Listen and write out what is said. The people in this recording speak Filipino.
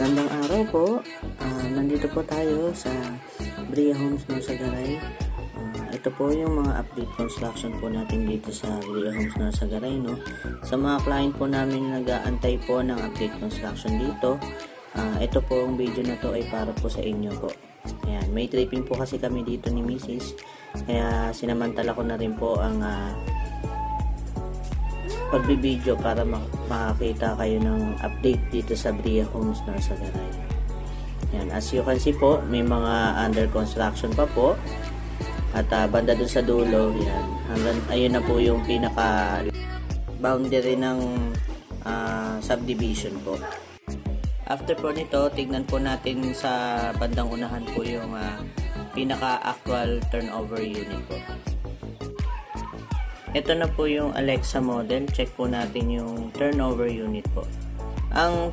Magandang araw po. Nandito po tayo sa Bria Homes Norsagaray. Ito po yung mga update construction po natin dito sa Bria Homes Norsagaray, no? Sa mga client po namin na nag-aantay po ng update construction dito, ito po yung video na to ay para po sa inyo po. Ayan, may tripping po kasi kami dito ni Mrs. Kaya sinamantala ko na rin po ang pagbibideo para makakita kayo ng update dito sa Bria Homes Norsagaray. Yan, as you can see po, may mga under construction pa po. At banda dun sa dulo, yan. Hanggang, ayun na po yung pinaka boundary ng subdivision po. After po nito, tignan po natin sa bandang unahan po yung pinaka actual turnover unit po. Ito na po yung Alexa model. Check po natin yung turnover unit po. Ang